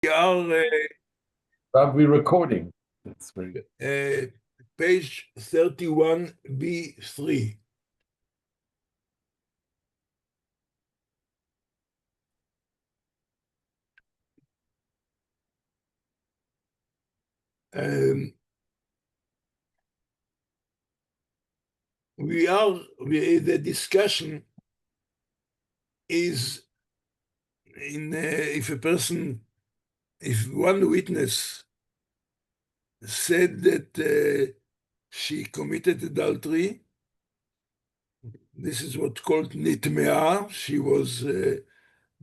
We are Are we recording? That's very good. page 31b3. The discussion is if one witness said that she committed adultery, this is what's called nitmea, she was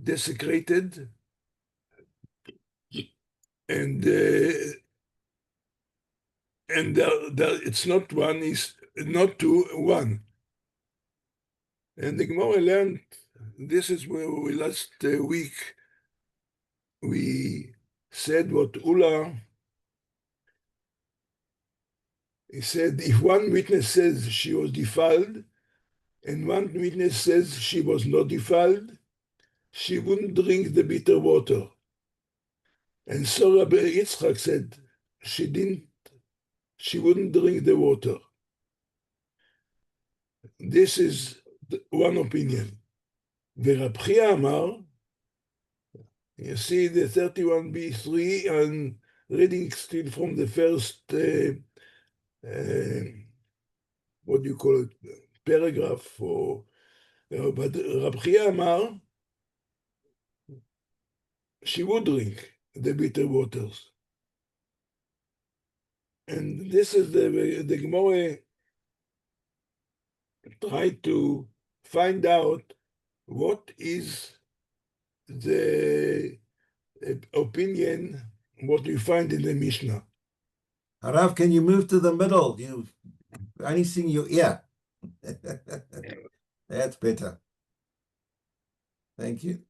desecrated, and it's not one, it's not two, one. And the Gemora learned, this is where we last week, we said what Ula, he said, if one witness says she was defiled, and one witness says she was not defiled, she wouldn't drink the bitter water. And so Rabbi Yitzchak said she wouldn't drink the water. This is one opinion. ורב חייא אמר, you see the 31b3, and reading still from the first, what do you call it, paragraph, but Rab Chiya Amar, she would drink the bitter waters. And this is the Gemora tried to find out what is the opinion, what we find in the Mishnah. Harav, can you move to the middle? You only seeing your ear. That's better. Thank you.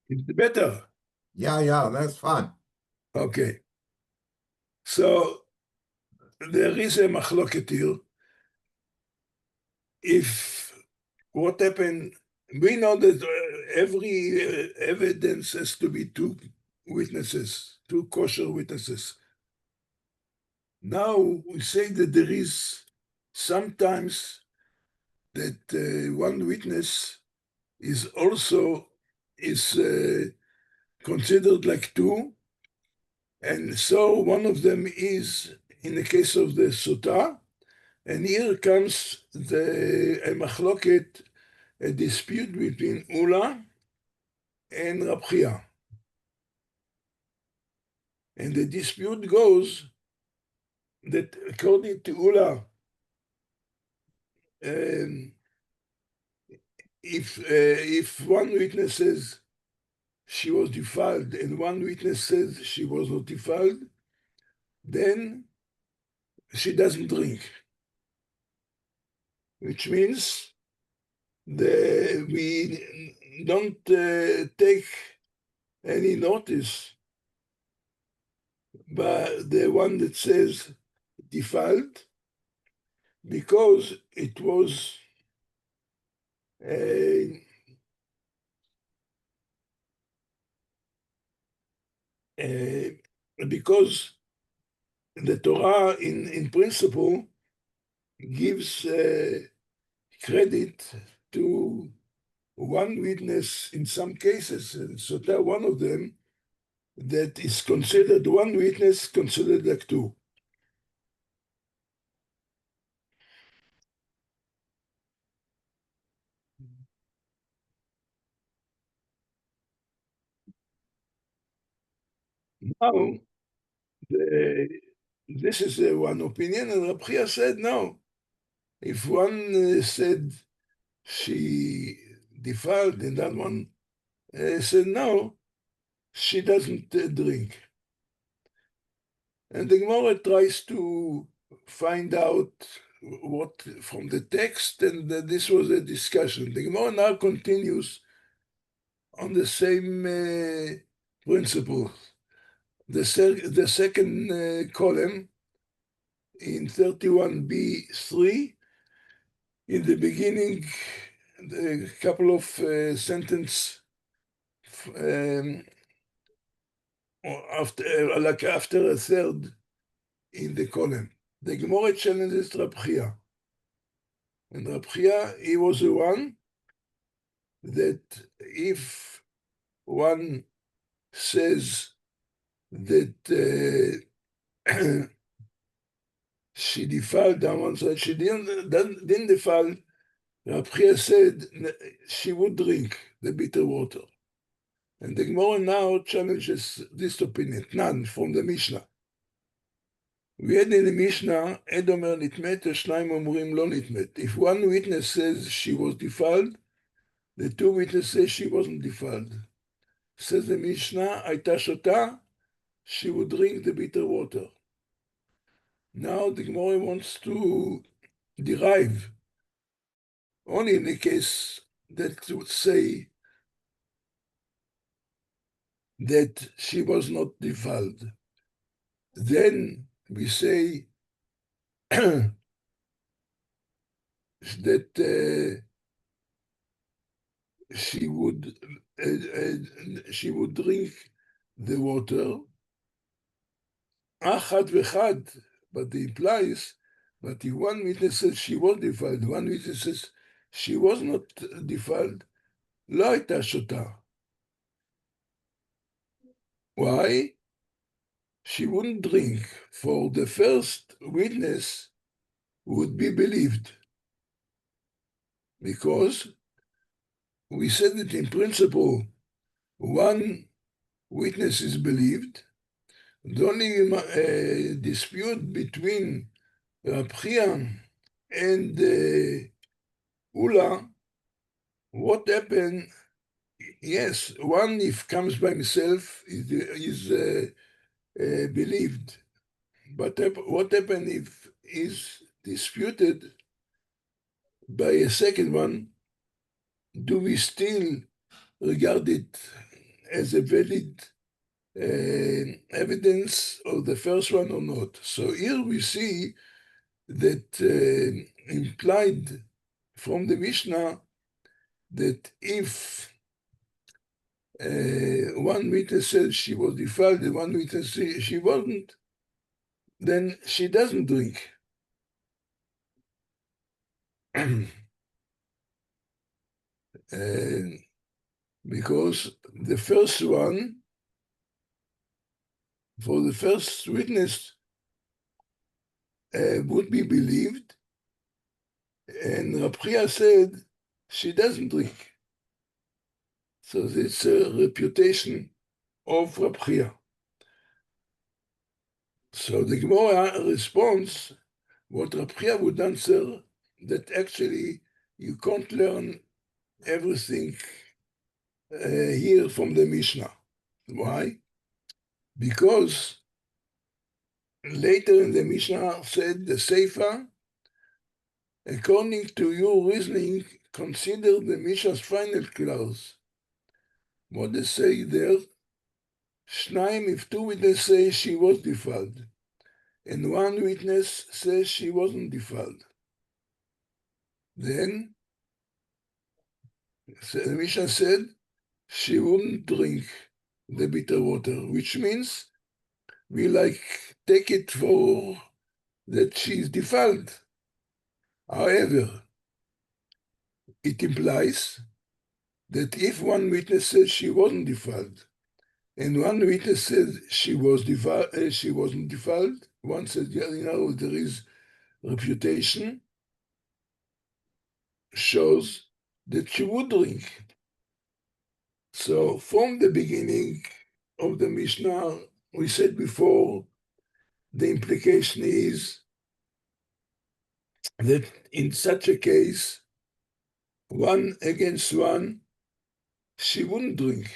It's better. Yeah, that's fine. Okay. So there is a machloket here. If what happened, we know that every evidence has to be two witnesses, two kosher witnesses. Now we say that there is sometimes that one witness is also considered like two, and so one of them is in the case of the Sotah, and here comes a machloket, a dispute between Ula and Rab Chiya. And the dispute goes that according to Ula, if one witness says she was defiled and one witness says she was not defiled, then she doesn't drink. Which means we don't take any notice by the one that says defiled, because it was because the Torah in principle gives credit to one witness in some cases, and so that one of them that is considered one witness considered like two. Now, this is one opinion, and Rab Chiya said no. If one said she defiled, and that one said no, she doesn't drink. And the Gemora tries to find out what from the text, and this was a discussion. The Gemora now continues on the same principle. The second column in 31b3 in the beginning, a couple of sentences after a third in the column. The Gemora challenges Rab Chia. And Rab Chia, he was the one that if one says that she defiled, and one said she didn't defile, Rab Chia said she would drink the bitter water. And the Gemara now challenges this opinion, none from the Mishnah. We had in the Mishnah, Ed omer nitmet, shnayim omrim lo nitmet. If one witness says she was defiled, the two witnesses say she wasn't defiled. Says the Mishnah, Aita Sotah, she would drink the bitter water. Now the Gemara wants to derive, only in the case that would say that she was not defiled. Then we say that she would drink the water. Achad v'chad, but it implies, but if one witness says she was defiled, one witness says she was not defiled, לא הייתה שותה. Why? She wouldn't drink, for the first witness would be believed. Because we said that in principle, one witness is believed. The only dispute between Rab Chia and Ula, what happened? Yes, one if comes by himself is believed, but what happened if is disputed by a second one? Do we still regard it as a valid evidence of the first one or not? So here we see that implied from the Mishnah that if one witness says she was defiled and one witness says she wasn't, then she doesn't drink. Because the first one, for the first witness, would be believed, and Rab Chia said she doesn't drink. So it's a reputation of Rab Chia. So the Gemora responds, what Rab Chia would answer, that actually you can't learn everything here from the Mishnah. Why? Because later in the Mishnah said the Seifa, according to your reasoning, consider the Mishnah's final clause. What they say there, Shnaim, if two witnesses say she was defiled, and one witness says she wasn't defiled, then the Mishnah said she wouldn't drink the bitter water, which means we take it for that she is defiled. However, it implies that if one witness says she wasn't defiled, and one witness says she wasn't defiled, one says, yeah, there is reputation, shows that she would drink. So from the beginning of the Mishnah, we said before, the implication is that in such a case, one against one, she wouldn't drink.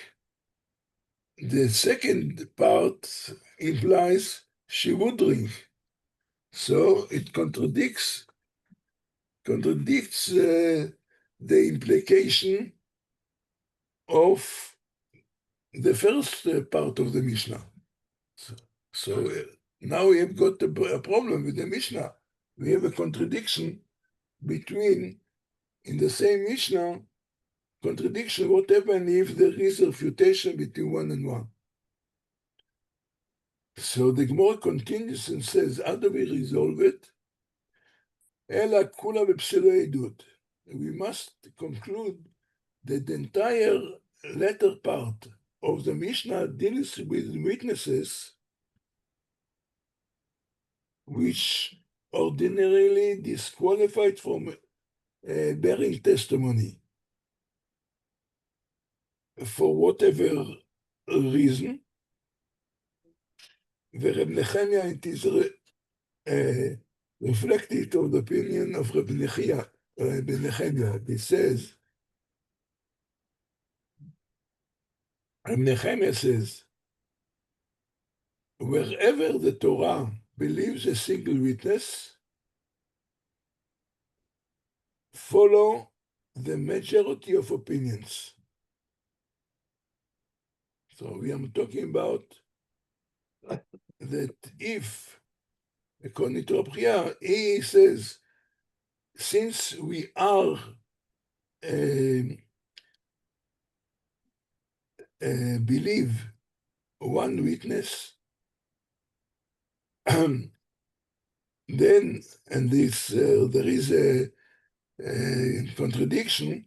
The second part implies she would drink. So it contradicts the implication of the first part of the Mishnah. So now we have got a problem with the Mishnah. We have a contradiction between in the same Mishnah, contradiction, what happens if there is a refutation between one and one? So the Gemora continues and says, how do we resolve it? Ela kula b'psilei edut. We must conclude that the entire latter part of the Mishnah deals with witnesses which ordinarily disqualified from bearing testimony for whatever reason. Reb Nechemia, it is reflected of the opinion of Reb Nechemia. It says, Reb Nechemia says, wherever the Torah believes a single witness, follow the majority of opinions. So we are talking about that if, according to Abria, he says, since we are believe one witness, then, and this there is a contradiction,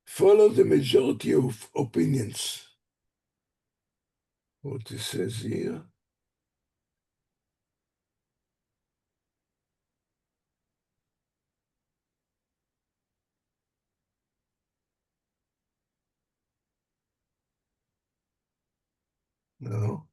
follow the majority of opinions. What it says here. No.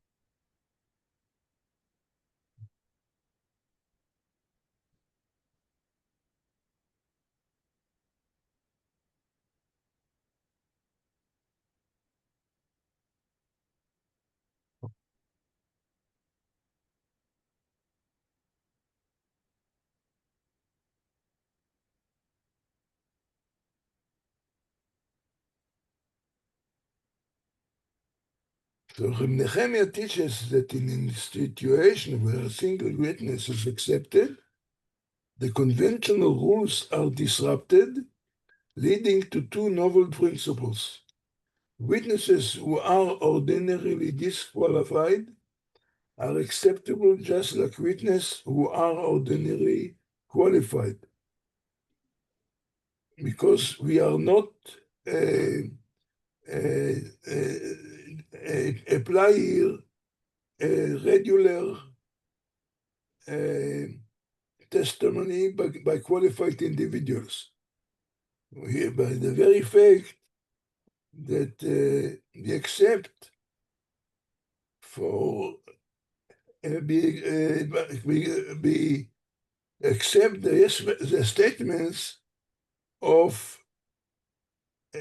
So Reb Nechemia teaches that in a situation where a single witness is accepted, the conventional rules are disrupted, leading to two novel principles. Witnesses who are ordinarily disqualified are acceptable just like witnesses who are ordinarily qualified. Because we are not apply here a regular testimony by qualified individuals. By the very fact that we accept we accept the statements of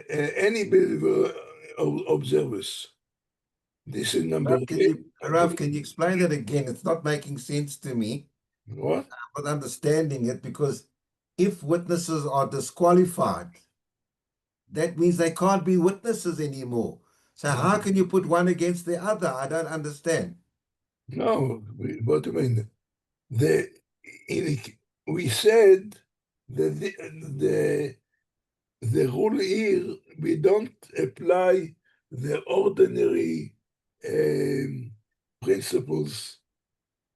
any believer observers. This is number Rav, can you explain that again? It's not making sense to me. What? I'm not understanding it, because if witnesses are disqualified, that means they can't be witnesses anymore. So how can you put one against the other? I don't understand. No, what do you mean? We said that the rule here, we don't apply the ordinary principles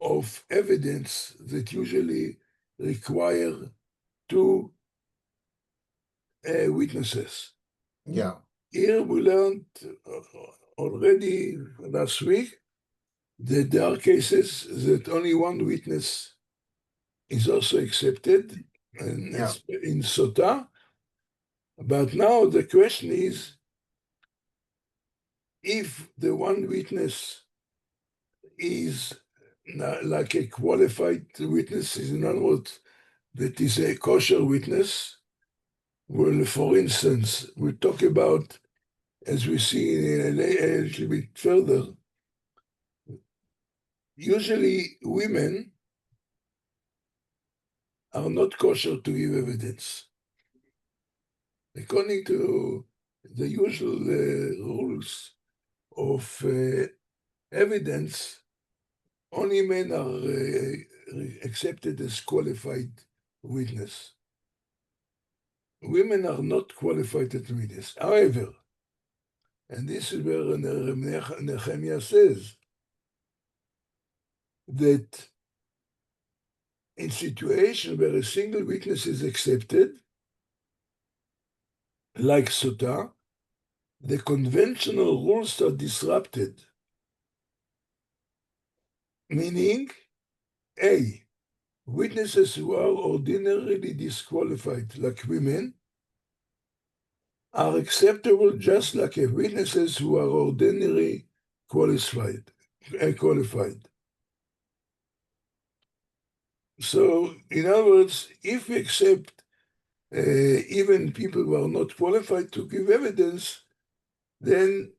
of evidence that usually require two witnesses. Yeah. Here we learned already last week that there are cases that only one witness is also accepted, and in Sotah. But now the question is, if the one witness is like a qualified witness, in other words, that is a kosher witness, well, for instance, we talk about, as we see a little bit further, usually women are not kosher to give evidence. According to the usual rules of evidence, only men are accepted as qualified witness. women are not qualified to witness. However, and this is where Nehemiah says that in situations where a single witness is accepted, like Sotah, the conventional rules are disrupted. Meaning, A, witnesses who are ordinarily disqualified, like women, are acceptable just like witnesses who are ordinarily qualified. So, in other words, if we accept even people who are not qualified to give evidence, then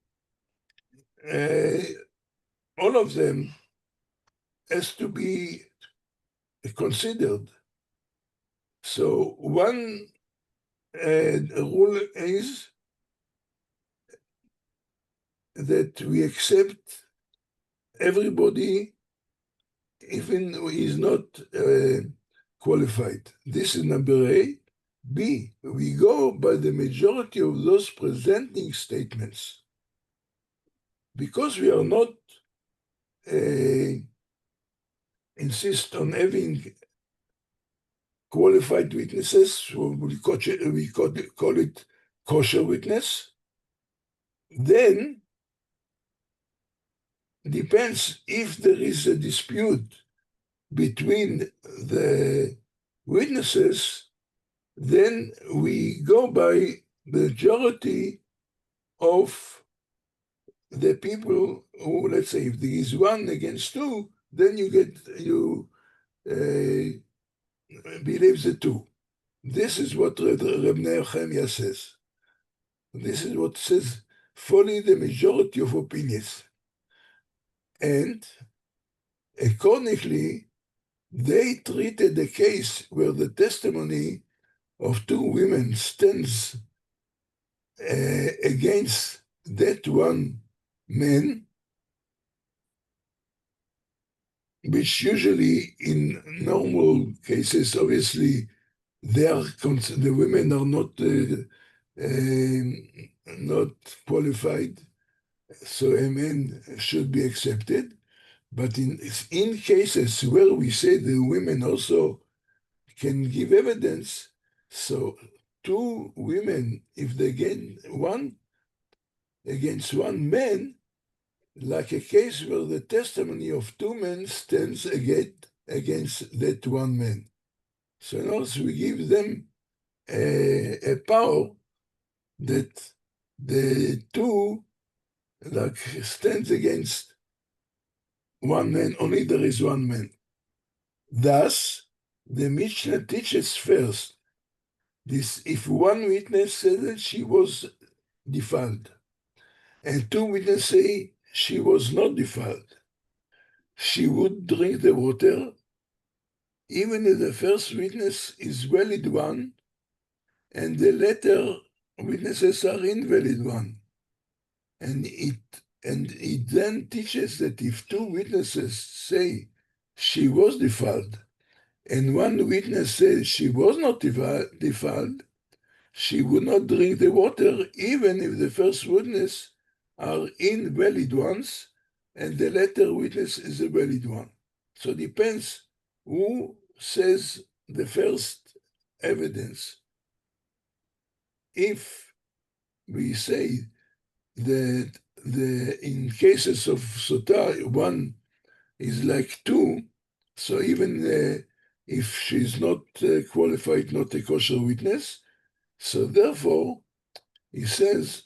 all of them has to be considered. So one rule is that we accept everybody even who is not qualified. This is number A. B, we go by the majority of those presenting statements. Because we are not insist on having qualified witnesses, so we call it kosher witness, then depends if there is a dispute between the witnesses, then we go by the majority of the people who, let's say, if there is 1 against 2, then you believe the 2. This is what Reb Nehemiah says. This is what says, follow the majority of opinions. And accordingly, they treated the case where the testimony of 2 women stands against that 1 man, which usually in normal cases, obviously, the women are not qualified, so a man should be accepted. But in cases where we say the women also can give evidence, so 2 women, if they gain 1 against 1 man, like a case where the testimony of 2 men stands against that 1 man. So in other words, we give them a power that the 2 like stands against 1 man, only there is 1 man. Thus, the Mishnah teaches first, this if 1 witness said that she was defiled, and 2 witnesses say she was not defiled, she would drink the water, even if the first witness is valid 1, and the later witnesses are invalid 1. And it then teaches that if 2 witnesses say she was defiled, and 1 witness says she was not defiled, she would not drink the water, even if the first witness are invalid ones, and the later witness is a valid one. So it depends who says the first evidence. If we say that in cases of Sotah, 1 is like 2, so even if she's not qualified, not a kosher witness, so therefore, he says,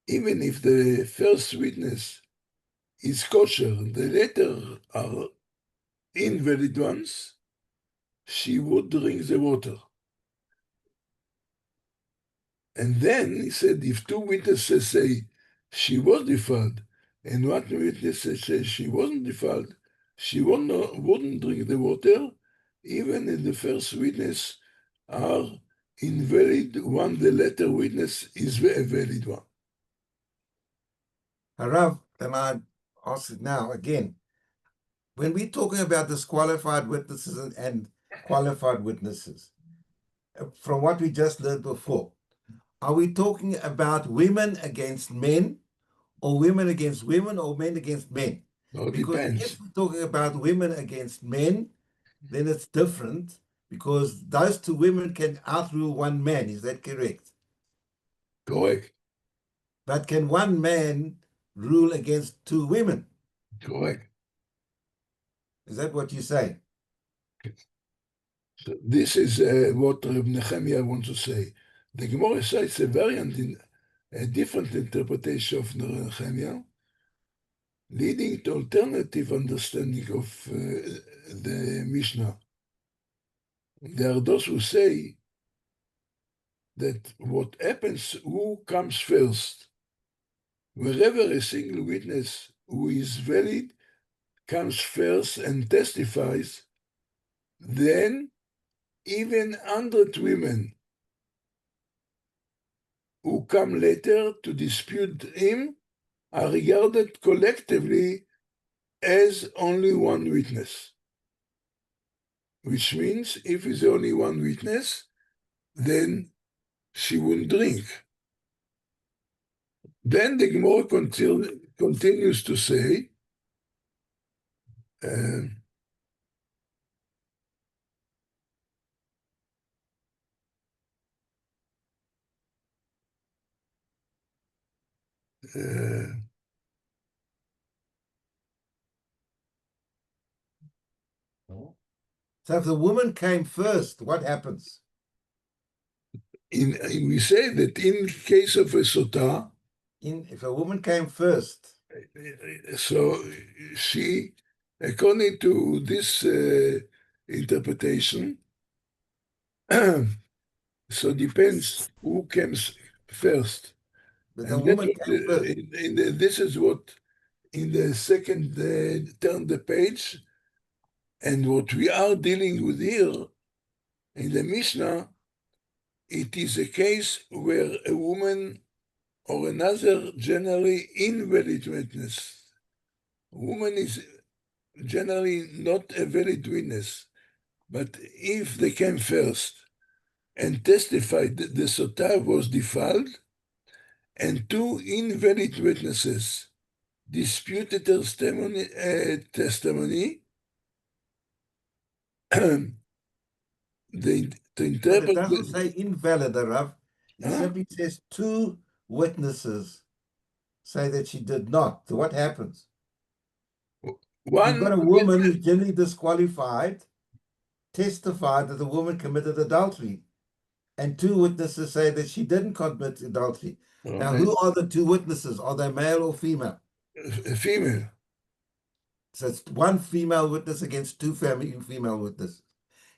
even if the first witness is kosher, the later are invalid ones, she would drink the water. And then he said, if 2 witnesses say she was defiled, and 1 witness says she wasn't defiled, she wouldn't drink the water, even if the first witness are invalid one, the later witness is a valid one. Harav, and I ask it now again. When we're talking about disqualified witnesses and qualified witnesses, from what we just learned before, are we talking about women against men, or women against women, or men against men? No, it Because depends. if we're talking about women against men, then it's different, because those two women can outrule one man. Is that correct? Correct. But can one man rule against two women? Correct. Is that what you say? So this is what Reb Nehemiah wants to say. The Gemora cites a variant in a different interpretation of Nehemiah, leading to alternative understanding of the Mishnah. There are those who say that what happens, who comes first? Wherever a single witness who is valid comes first and testifies, then even 100 women who come later to dispute him are regarded collectively as only one witness. Which means if it's only one witness, then she wouldn't drink. Then the Gemara continues to say, So if the woman came first, what happens? we say that in case of a Sotah, If a woman came first, so she, according to this interpretation, so depends who comes first. but the And woman came first. this is what in the second turn the page, and what we are dealing with here in the Mishnah, it is a case where a woman or another generally invalid witness. A woman is generally not a valid witness, but if they came first and testified that the Sotah was defiled, and two invalid witnesses disputed her testimony, to But interpret it doesn't say invalid, Rav. It Huh? simply says two witnesses say that she did not. So what happens? You've got a woman who's generally disqualified, testified that the woman committed adultery, and two witnesses say that she didn't commit adultery. Now, who are the two witnesses? Are they male or female? A female. So it's one female witness against two female witnesses.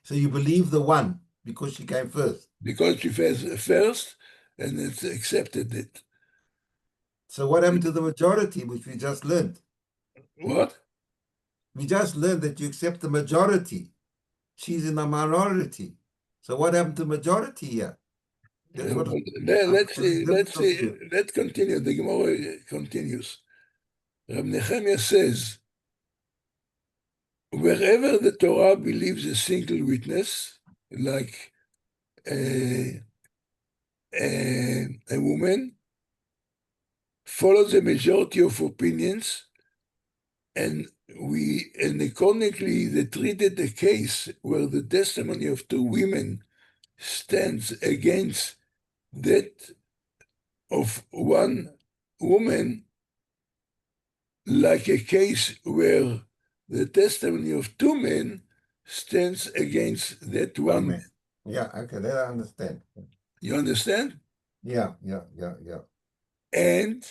So you believe the one because she came first. Because she was first, and it's accepted it. So what happened to the majority, which we just learned? What? We just learned that you accept the majority. She's in the minority. So what happened to majority here? That's what Let's continue. The Gemara continues. Reb Nehemiah says, wherever the Torah believes a single witness, like a woman, follows the majority of opinions, and accordingly they treated a case where the testimony of two women stands against that of one woman, like a case where the testimony of two men stands against that one man. Yeah, okay, that I understand. You understand? Yeah. And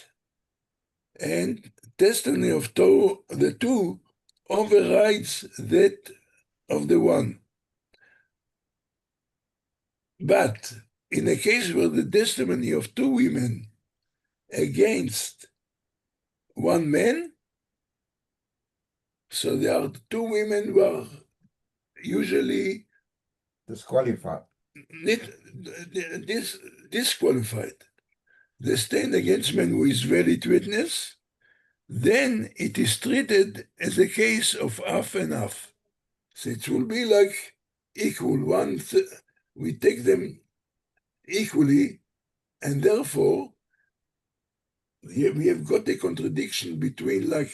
testimony of the two overrides that of the one. But in a case where the testimony of two women against one man, so there are two women who are usually Disqualified. Disqualified. They stand against man who is valid witness, then it is treated as a case of half and half. So it will be like equal, we take them equally, and therefore we have got a contradiction between, like,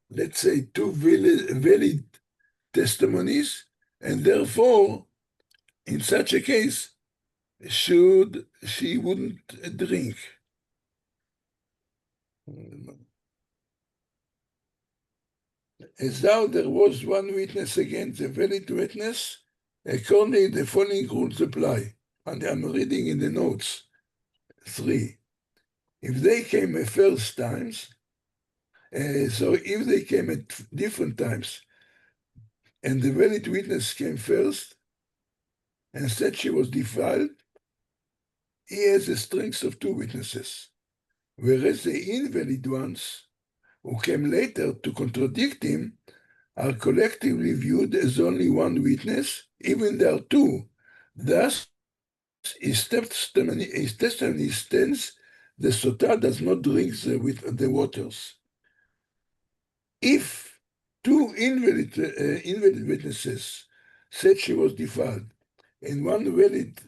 let's say, two valid testimonies, and therefore, in such a case, she wouldn't drink. As though there was one witness against a valid witness, accordingly the following rules apply. And I'm reading in the notes. 3. If they came at first times, so if they came at different times, and the valid witness came first and said she was defiled, he has the strength of 2 witnesses, whereas the invalid ones who came later to contradict him are collectively viewed as only 1 witness, even there are 2. Thus, his testimony stands, the Sotah does not drink the waters. If 2 invalid witnesses said she was defiled, and 1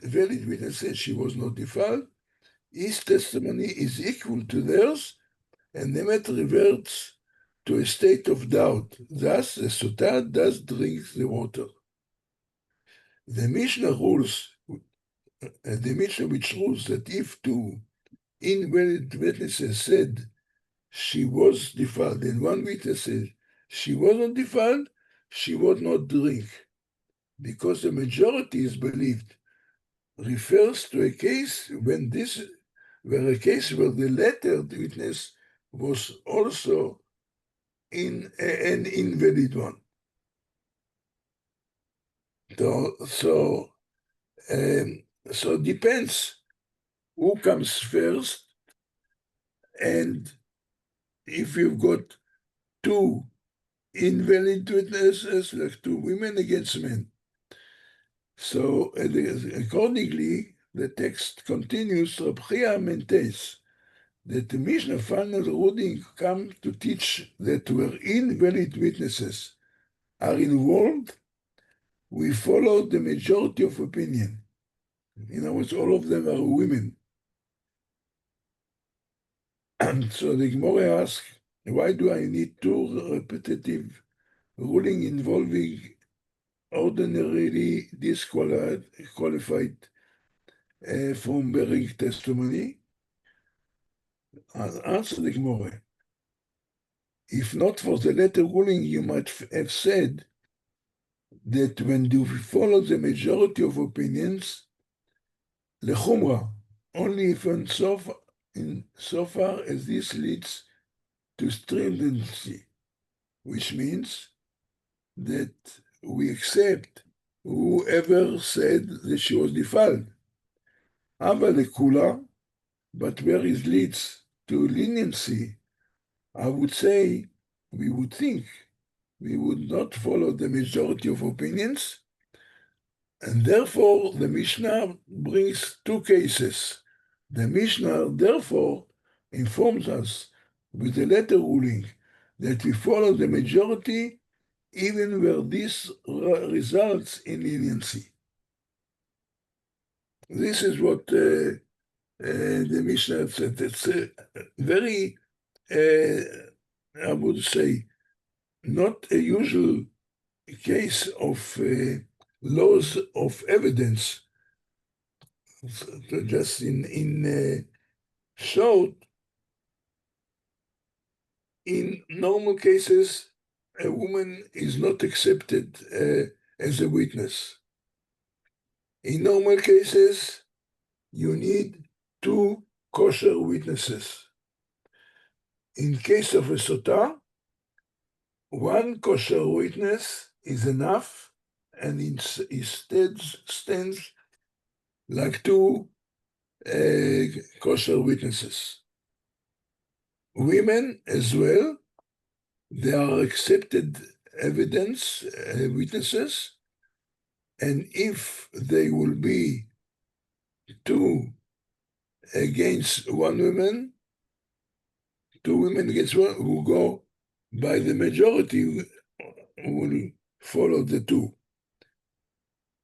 valid witness said she was not defiled, his testimony is equal to theirs, and the matter reverts to a state of doubt. Thus, the Sotah does drink the water. The Mishnah which rules that if 2 invalid witnesses said she was defiled and 1 witness said she wasn't defiled, she would not drink, because the majority is believed, refers to a case where the latter witness was also an invalid one. So it depends who comes first, and if you've got 2 invalid witnesses, like 2 women against men. So accordingly, the text continues. Reb Chia maintains that the Mishnah final ruling comes to teach that where invalid witnesses are involved, we follow the majority of opinion. In other words, all of them are women. And so the Gemora asks, why do I need 2 repetitive rulings involving ordinarily disqualified from bearing testimony? Answer the Gemora. If not for the latter ruling, you might have said that when you follow the majority of opinions, lechumra, only if and so far as this leads to stringency, which means that we accept whoever said that she was defiled. Ava lekula, but where it leads to leniency, I would say, we would think we would not follow the majority of opinions, and therefore the Mishnah brings 2 cases. The Mishnah therefore informs us with the latter ruling that we follow the majority even where this results in leniency. This is what the Mishnah said. It's a very, I would say, not a usual case of laws of evidence. So just in short, in normal cases, a woman is not accepted as a witness. In normal cases, you need 2 kosher witnesses. In case of a Sotah, 1 kosher witness is enough, and instead stands like 2 kosher witnesses. Women as well, they are accepted evidence witnesses, and if they will be 2 against 1 woman, 2 women against 1, who go by the majority will follow the 2.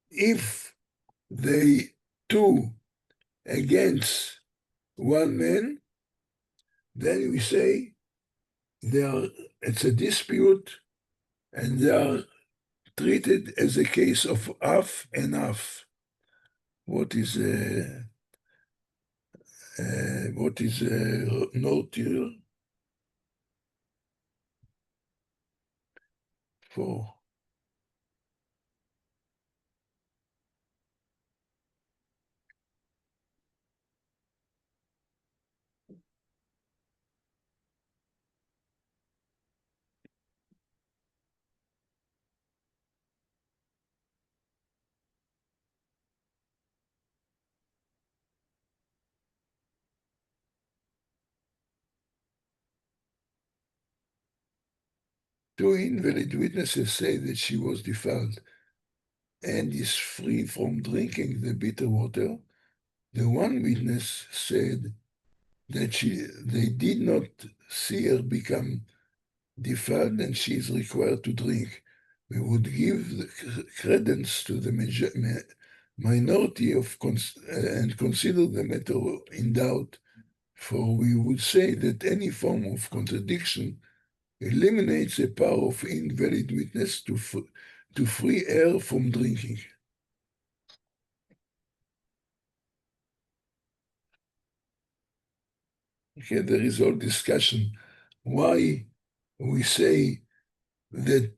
If they two against one man, then we say it's a dispute and they are treated as a case of half and half. What is note here? For two invalid witnesses say that she was defiled and is free from drinking the bitter water. The one witness said that they did not see her become defiled and she is required to drink. We would give the credence to the minority and consider the matter in doubt, for we would say that any form of contradiction eliminates the power of invalid witness to free her from drinking. Okay, there is all discussion why we say that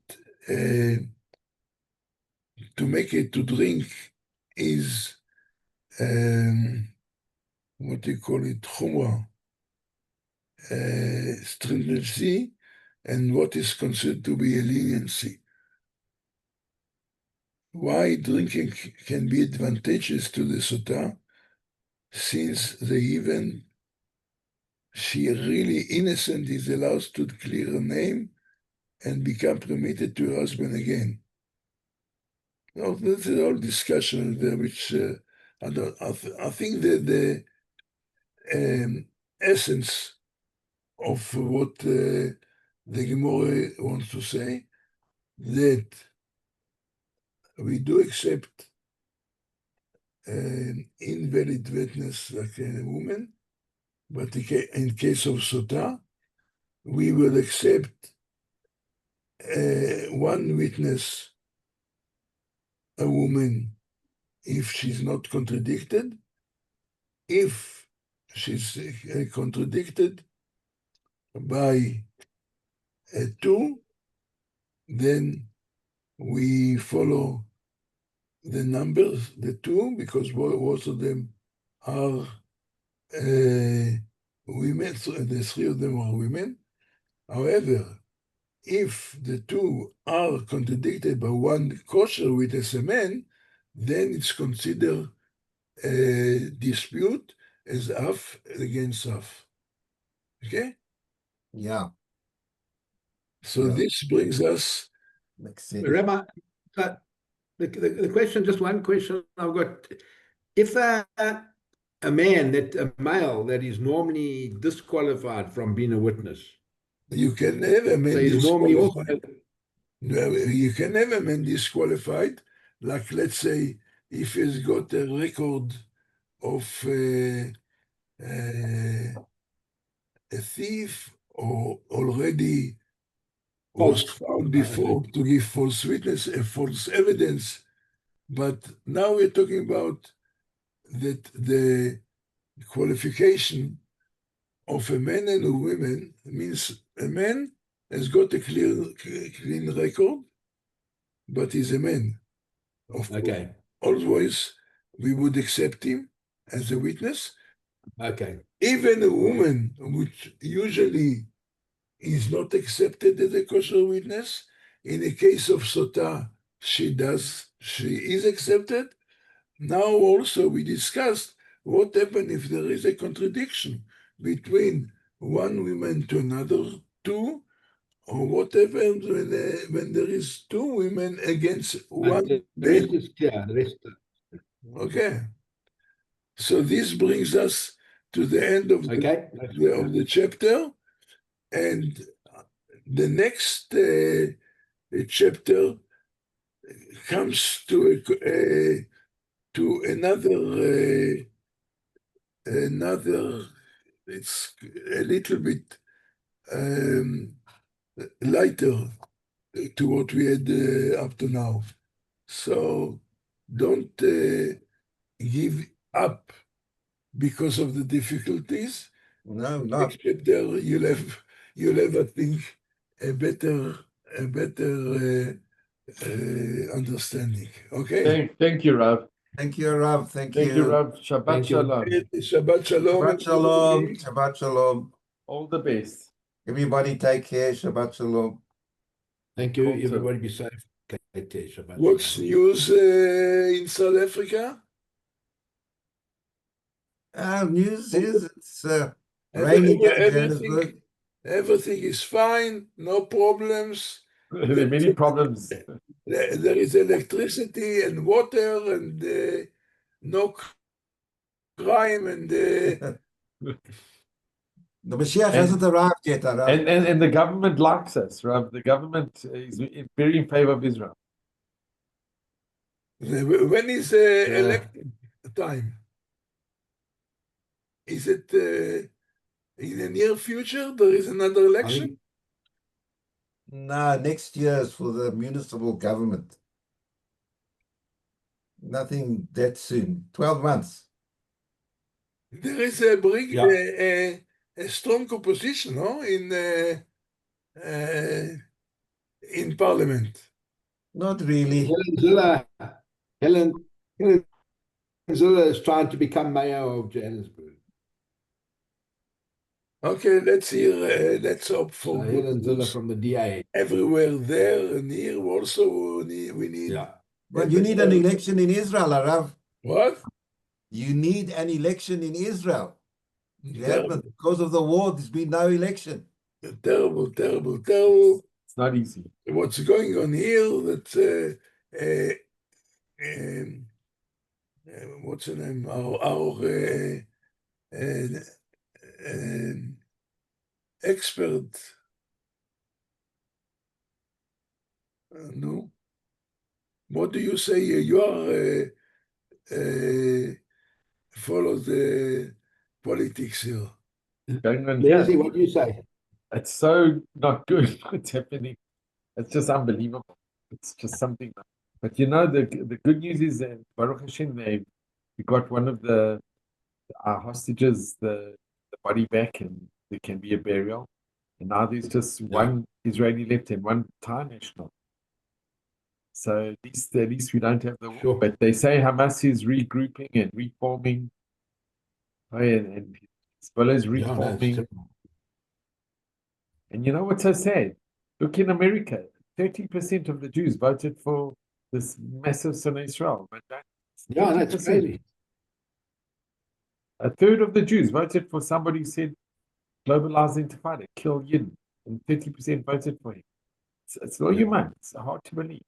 to make it to drink is what do you call it, chumrah, stringency, and what is considered to be a leniency. Why drinking can be advantageous to the Sotah, since she really innocent is allowed to clear her name and become permitted to her husband again. Now, this is all discussion there, which I think that the essence of what the Gemora wants to say, that we do accept an invalid witness like a woman, but in case of Sotah, we will accept one witness, a woman, if she's not contradicted. If she's contradicted by two, then we follow the numbers, the two, because both of them are women, so the three of them are women. However, if the two are contradicted by one kosher witness, a man, then it's considered a dispute as half against half. Okay? Yeah, So Yeah. this brings us, makes sense. Rabbi, the question, just one question I've got. If a male that is normally disqualified from being a witness, you can have a man so he's normally also, disqualified. You can have a man disqualified, like let's say if he's got a record of a thief or already was False. found before to give false witness, false evidence. But now we're talking about that the qualification of a man and a woman means a man has got a clean record, but he's a man. Of course, Okay. always we would accept him as a witness. Okay. Even a woman, which usually is not accepted as a kosher witness, in the case of Sotah, she is accepted. Now also we discussed what happens if there is a contradiction between one woman to another two, or what happens when there is two women against one The man. rest is clear. The rest. Okay. So this brings us to the end of Okay. the chapter, and the next chapter comes to to another, it's a little bit lighter to what we had up to now. So don't give up because of the difficulties. No, not. Except there you'll have, I think, a better understanding. Okay. Thank you, Rav. Thank you, Rav. Thank Thank you, you. Rav. Shabbat Thank you. Shalom. Shabbat shalom. Shabbat shalom. Shabbat shalom. All the best. Everybody take care. Shabbat shalom. Thank you. Cool, sir. Everybody be safe. Okay, Shabbat What's shalom. news in South Africa? News is it's raining here in Johannesburg. Everything is fine, no problems. There are many problems. There is electricity and water and no crime and The Mashiach hasn't arrived yet, Rav. And the government likes us, Rav. The government is very in favor of Israel. when is election time? Is it in the near future? There is another election? No, next year is for the municipal government. Nothing that soon. 12 months. There is a big, Yeah. a strong opposition, no, in parliament. Not really. Helen Zilla is trying to become mayor of Johannesburg. Okay, let's hear. Let's hope for good Helen Zilla news from the DA. everywhere there and here. Also, we need. Yeah. But you need an election in Israel, Rav. What? You need an election in Israel. You haven't, Terrible, because of the war, there's been no election. terrible. It's not easy. What's going on here? That what's the name? Our expert. No. What do you say? You are follow the politics here. Going on Leslie, here. what do you say? It's so not good what's happening. It's just unbelievable. It's just something. But you know, the good news is that Baruch Hashem, we got one of our hostages, the body back, and there can be a burial. And now there's just one Israeli left and one Thai national. So at least we don't have the war. Sure. But they say Hamas is regrouping and reforming. Oh, and Hezbollah is Yeah, no, it's reforming. terrible. And you know what's so sad? Look in America, 30% of the Jews voted for this massive Sotah Israel. Yeah, that's 30%. crazy. A third of the Jews voted for somebody who said globalize intifada, kill Yidden, and 30% voted for him. It's all human. It's hard to believe.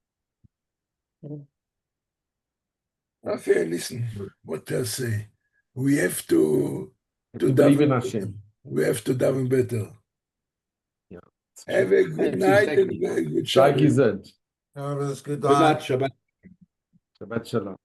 Okay, listen. What I say? We have to believe in daven Hashem. better. We have to daven better. Yeah. Have a good night and a good Shai Shabbat. Gizad. Oh, it was good. Good night, Shabbat. Shabbat Shalom.